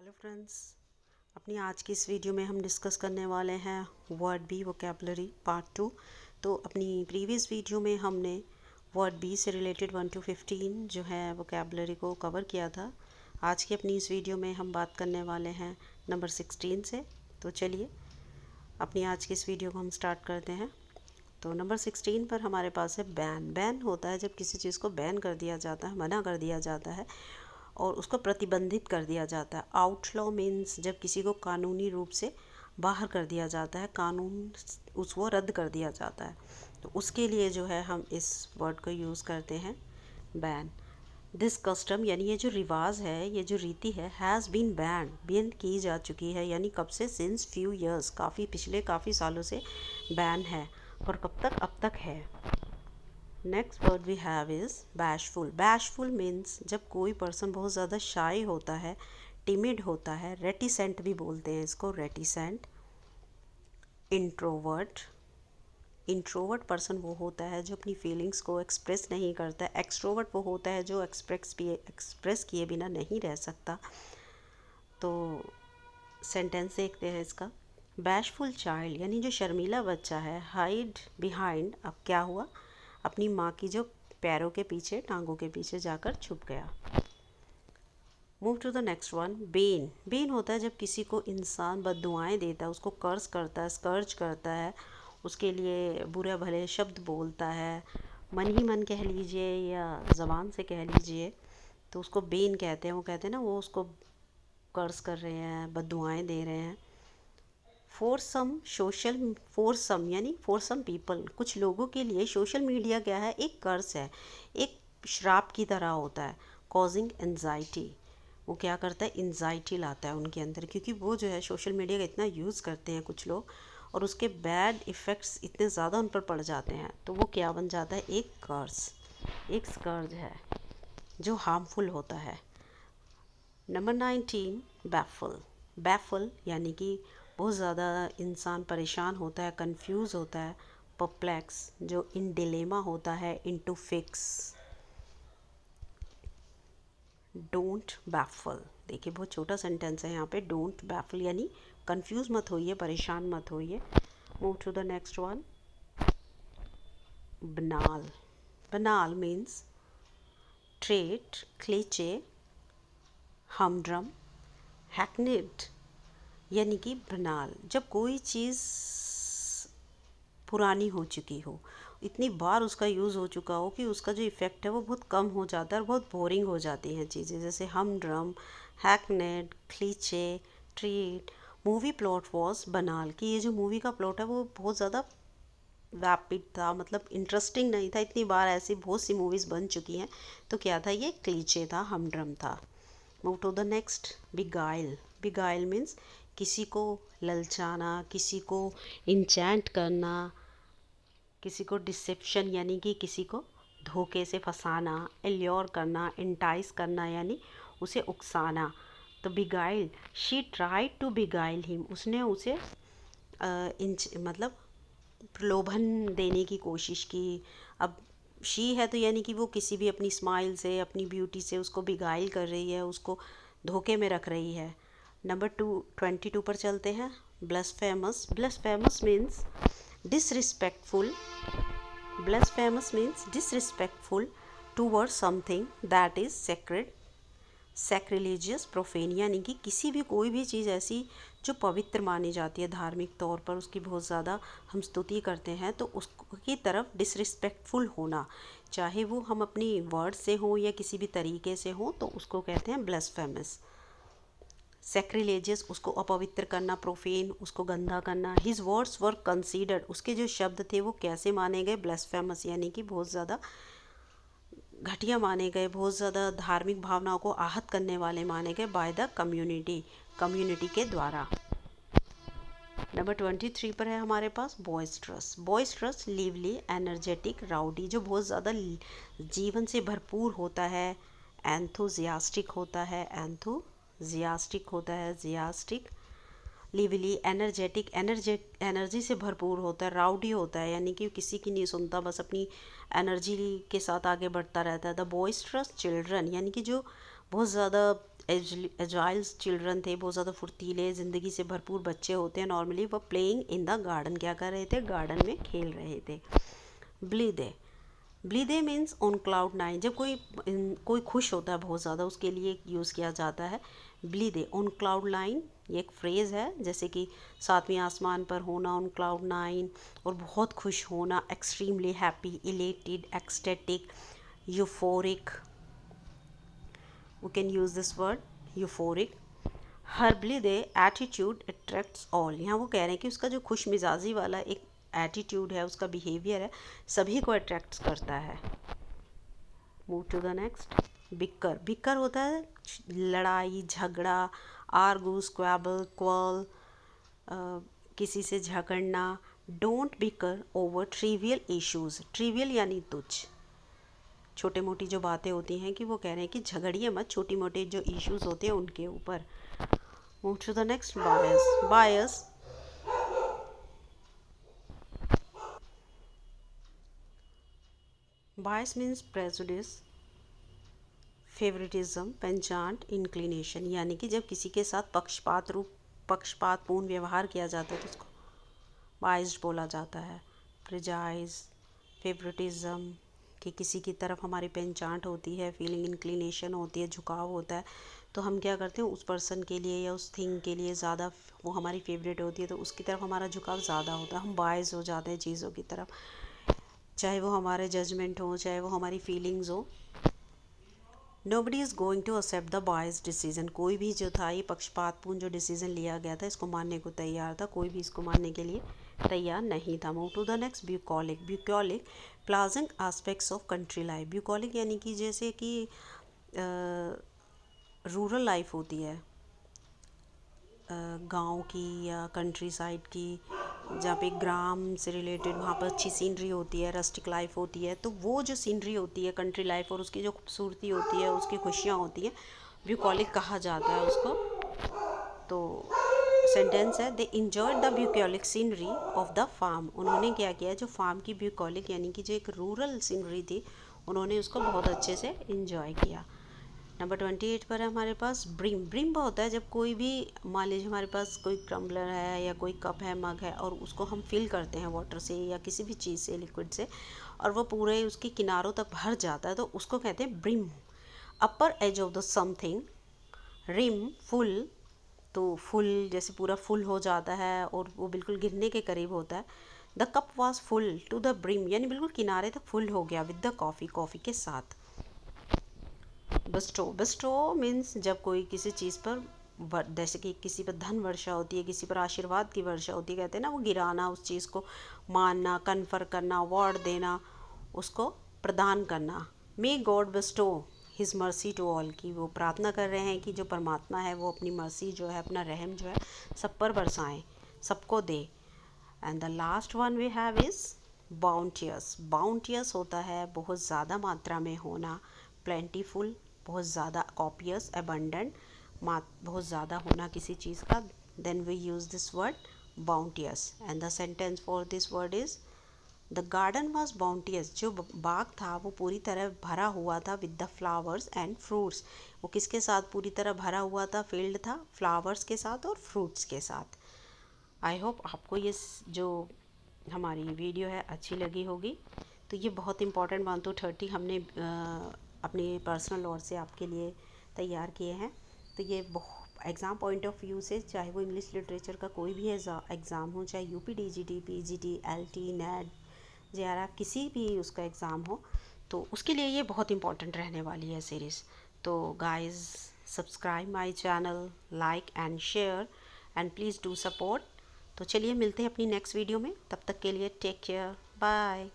Hello friends, अपनी आज की इस वीडियो में हम डिस्कस करने वाले हैं वर्ड बी वोकेबलरी पार्ट 2। तो अपनी प्रीवियस वीडियो में हमने वर्ड बी से रिलेटेड 1 to 15 जो है वोकेबलरी को कवर किया था। आज की अपनी इस वीडियो में हम बात करने वाले हैं नंबर 16 से। तो चलिए अपनी आज की इस वीडियो को हम स्टार्ट करते हैं। तो नंबर 16 पर हमारे पास है बैन। बैन होता है जब किसी चीज़ को बैन कर दिया जाता है, मना कर दिया जाता है और उसको प्रतिबंधित कर दिया जाता है। आउटलॉ मीन्स जब किसी को कानूनी रूप से बाहर कर दिया जाता है, कानून उसको रद्द कर दिया जाता है, तो उसके लिए जो है हम इस वर्ड को यूज़ करते हैं बैन। दिस कस्टम यानी ये जो रिवाज है, ये जो रीति है, हैज़ बीन बैन की जा चुकी है, यानी कब से? सिंस फ्यू ईयर्स, पिछले काफ़ी सालों से बैन है। और कब तक? अब तक है। Next word we have is bashful. Bashful means जब कोई पर्सन बहुत ज़्यादा शाई होता है, टिमिड होता है, रेटिसेंट भी बोलते हैं इसको, रेटिसेंट। इंट्रोवर्ट। इंट्रोवर्ट पर्सन वो होता है जो अपनी फीलिंग्स को एक्सप्रेस नहीं करता। एक्सट्रोवर्ट वो होता है जो एक्सप्रेस किए बिना नहीं रह सकता। तो सेंटेंस देखते हैं इसका। बैशफुल चाइल्ड यानी जो शर्मीला बच्चा है, हाइड बिहाइंड, अब क्या हुआ? अपनी माँ की जो पैरों के पीछे, टांगों के पीछे जाकर छुप गया। Move to the next one. Bane. Bane होता है जब किसी को इंसान बद्दुआएं देता है, उसको कर्ज करता है, स्कर्ज करता है, उसके लिए बुरे भले शब्द बोलता है, मन ही मन कह लीजिए या ज़बान से कह लीजिए, तो उसको बेन कहते हैं। वो कहते हैं ना, वो उसको कर्ज कर रहे हैं, बद्दुआएं दे रहे हैं। फोरसम यानी फॉर सम पीपल, कुछ लोगों के लिए सोशल मीडिया क्या है? एक कर्ज है, एक श्राप की तरह होता है। कॉजिंग एनजाइटी, वो क्या करता है? एनजाइटी लाता है उनके अंदर, क्योंकि वो जो है सोशल मीडिया का इतना यूज़ करते हैं कुछ लोग, और उसके बैड इफ़ेक्ट्स इतने ज़्यादा उन पर पड़ जाते हैं, तो वो क्या बन जाता है? एक कर्ज, एक स्कर्ज है जो हार्मफुल होता है। Number 19 baffle. बैफल यानी कि बहुत ज़्यादा इंसान परेशान होता है, कंफ्यूज होता है। परप्लेक्स, जो इन डिलेमा होता है, इनटू फिक्स। डोंट बैफल, देखिए बहुत छोटा सेंटेंस है यहाँ पे। डोंट बैफल यानी कंफ्यूज मत होइए, परेशान मत होइए। Move to the next one. Banal. Banal means trite, cliche, humdrum, hackneyed, यानी कि बनाल जब कोई चीज़ पुरानी हो चुकी हो, इतनी बार उसका यूज़ हो चुका हो कि उसका जो इफ़ेक्ट है वो बहुत कम हो जाता है और बहुत बोरिंग हो जाती हैं चीज़ें, जैसे humdrum, hackneyed, cliche, trite. Movie plot was banal, कि ये जो मूवी का प्लॉट है वो बहुत ज़्यादा वैपिड था, मतलब इंटरेस्टिंग नहीं था। इतनी बार ऐसी बहुत सी मूवीज़ बन चुकी हैं, तो क्या था? ये क्लीचे था, हमड्रम था। Move to the next. Beguile. Beguile means किसी को ललचाना, किसी को इंचैंट करना, किसी को डिसेप्शन यानी कि किसी को धोखे से फंसाना, एल्योर करना, इंटाइस करना यानी उसे उकसाना। तो beguile, she tried to beguile him, उसने उसे मतलब प्रलोभन देने की कोशिश की। अब शी है तो यानी कि वो किसी भी अपनी स्माइल से, अपनी ब्यूटी से उसको बिगाइल कर रही है, उसको धोखे में रख रही है। नंबर 22 पर चलते हैं। Blasphemous. Blasphemous means disrespectful. Blasphemous means disrespectful toward something that is sacred, sacrilegious, profane, यानी कि किसी भी कोई भी चीज़ ऐसी जो पवित्र मानी जाती है धार्मिक तौर पर, उसकी बहुत ज़्यादा हम स्तुति करते हैं, तो उसकी तरफ डिसरिस्पेक्टफुल होना, चाहे वो हम अपनी वर्ड से हो या किसी भी तरीके से हो, तो उसको कहते हैं ब्लसफेमस। सैक्रिलेजियस, उसको अपवित्र करना, प्रोफेन, उसको गंदा करना। हिज वर्ड्स वर कंसीडर्ड, उसके जो शब्द थे वो कैसे माने गए? ब्लसफेमस, यानी कि बहुत ज़्यादा घटिया माने गए, बहुत ज़्यादा धार्मिक भावनाओं को आहत करने वाले माने गए बाय द कम्युनिटी के द्वारा। नंबर 23 पर है हमारे पास बॉयस्ट्रस। बॉयस्ट्रस, लिवली, एनर्जेटिक, राउडी, जो बहुत ज़्यादा जीवन से भरपूर होता है। एंथुजियास्टिक होता है, जियास्टिक, लिवली, एनर्जेटिक, एनर्जी से भरपूर होता है। राउडी होता है यानी कि किसी की नहीं सुनता, बस अपनी एनर्जी के साथ आगे बढ़ता रहता है। द बॉयस्ट्रस चिल्ड्रन, यानी कि जो बहुत ज़्यादा एजाइल चिल्ड्रन थे, बहुत ज़्यादा फुर्तीले, ज़िंदगी से भरपूर बच्चे होते हैं नॉर्मली, वो प्लेइंग इन द गार्डन, क्या कर रहे थे, गार्डन में खेल रहे थे। ब्लीदे, ब्लीदे मीन्स ऑन क्लाउड नाइन, जब कोई खुश होता है बहुत ज़्यादा, उसके लिए यूज़ किया जाता है ब्लीदे ऑन क्लाउड नाइन। ये एक फ्रेज़ है, जैसे कि सातवें आसमान पर होना, ऑन क्लाउड नाइन, और बहुत खुश होना, extremely happy, elated, ecstatic, euphoric, we can use this word euphoric। Her blithe attitude attracts all, यहाँ वो कह रहे हैं कि उसका जो खुश मिजाजी वाला एक एटीट्यूड है, उसका बिहेवियर है, सभी को अट्रैक्ट करता है। Move to the next. Bicker, bicker होता है लड़ाई झगड़ा, आर्गू, स्क्वैबल, क्वल, किसी से झगड़ना। Don't bicker over trivial issues, trivial यानी तुच्छ, छोटे मोटी जो बातें होती हैं, कि वो कह रहे हैं कि झगड़िए मत छोटी मोटी जो इश्यूज होते हैं उनके ऊपर। Move to the next. Bias, bias, bias means prejudice, favouritism, penchant, inclination, यानी कि जब किसी के साथ पक्षपातपूर्ण व्यवहार किया जाता है तो उसको बायस्ड बोला जाता है। प्रेजाइज, फेवरेटिज्म, कि किसी की तरफ हमारी पेंचांट होती है, फीलिंग, इंक्लिनेशन होती है, झुकाव होता है, तो हम क्या करते हैं, उस पर्सन के लिए या उस थिंग के लिए ज़्यादा वो हमारी फेवरेट होती है तो उसकी तरफ हमारा झुकाव ज़्यादा होता है, हम बायस हो जाते हैं चीज़ों की तरफ, चाहे वो हमारे जजमेंट हो, चाहे वो हमारी फीलिंग्स हो। Nobody is going to accept the bias decision, कोई भी जो था ये पक्षपातपूर्ण जो डिसीजन लिया गया था इसको मानने को तैयार था, कोई भी इसको मानने के लिए तैयार नहीं था। Move to the next. Bucolic, bucolic, pleasant aspects of country life. Bucolic यानी कि जैसे कि रूरल लाइफ होती है, गांव की या कंट्री साइड की, जहाँ पे ग्राम से रिलेटेड वहाँ पर अच्छी सीनरी होती है, रस्टिक लाइफ होती है, तो वो जो सीनरी होती है कंट्री लाइफ और उसकी जो खूबसूरती होती है, उसकी खुशियाँ होती हैं, ब्यूकॉलिक कहा जाता है उसको। तो सेंटेंस है, they enjoyed the bucolic scenery of the farm, उन्होंने क्या किया, जो फार्म की ब्यूकॉलिक यानी कि जो एक रूरल सीनरी थी, उन्होंने उसको बहुत अच्छे से इंजॉय किया। नंबर 28 पर है हमारे पास ब्रिम। ब्रिम होता है जब कोई भी, मान लीजिए हमारे पास कोई क्रम्बलर है या कोई कप है, मग है, और उसको हम फिल करते हैं वाटर से या किसी भी चीज़ से, लिक्विड से, और वो पूरे उसके किनारों तक भर जाता है, तो उसको कहते हैं brim. Upper edge of the something, rim, full, तो फुल जैसे पूरा फुल हो जाता है और वो बिल्कुल गिरने के करीब होता है। The cup was full to the brim, यानी बिल्कुल किनारे तक फुल हो गया, विद द कॉफ़ी, कॉफ़ी के साथ। बेस्टो, बेस्टो मीन्स जब कोई किसी चीज़ पर, जैसे कि किसी पर धन वर्षा होती है, किसी पर आशीर्वाद की वर्षा होती है, कहते हैं ना, वो गिराना, उस चीज़ को मानना, कन्फर करना, अवार्ड देना, उसको प्रदान करना। May God bestow his mercy to all, की वो प्रार्थना कर रहे हैं कि जो परमात्मा है वो अपनी मर्सी जो है, अपना रहम जो है सब पर बरसाएं, सबको दे। And the last one we have is bounteous. Bounteous होता है बहुत ज़्यादा मात्रा में होना, प्लेंटीफुल, बहुत ज़्यादा, कॉपियस, एबंडेंट, बहुत ज़्यादा होना किसी चीज़ का, then we use this word bounteous. And the sentence for this word is, the garden was bounteous, जो बाग था वो पूरी तरह भरा हुआ था, with the flowers and fruits, वो किसके साथ पूरी तरह भरा हुआ था, फील्ड था फ्लावर्स के साथ और फ्रूट्स के साथ। आई होप आपको ये जो हमारी वीडियो है अच्छी लगी होगी। तो ये बहुत इंपॉर्टेंट 1 to 30 हमने अपने पर्सनल लॉ से आपके लिए तैयार किए हैं। तो ये एग्ज़ाम पॉइंट ऑफ व्यू से, चाहे वो इंग्लिश लिटरेचर का कोई भी एग्ज़ाम हो, चाहे UP DGT, PGT, LT, net, JRF, किसी भी उसका एग्ज़ाम हो, तो उसके लिए ये बहुत इंपॉर्टेंट रहने वाली है सीरीज़। तो guys, subscribe my channel, like and share, and please do support. तो चलिए मिलते हैं अपनी नेक्स्ट वीडियो में, तब तक के लिए टेक केयर, बाय।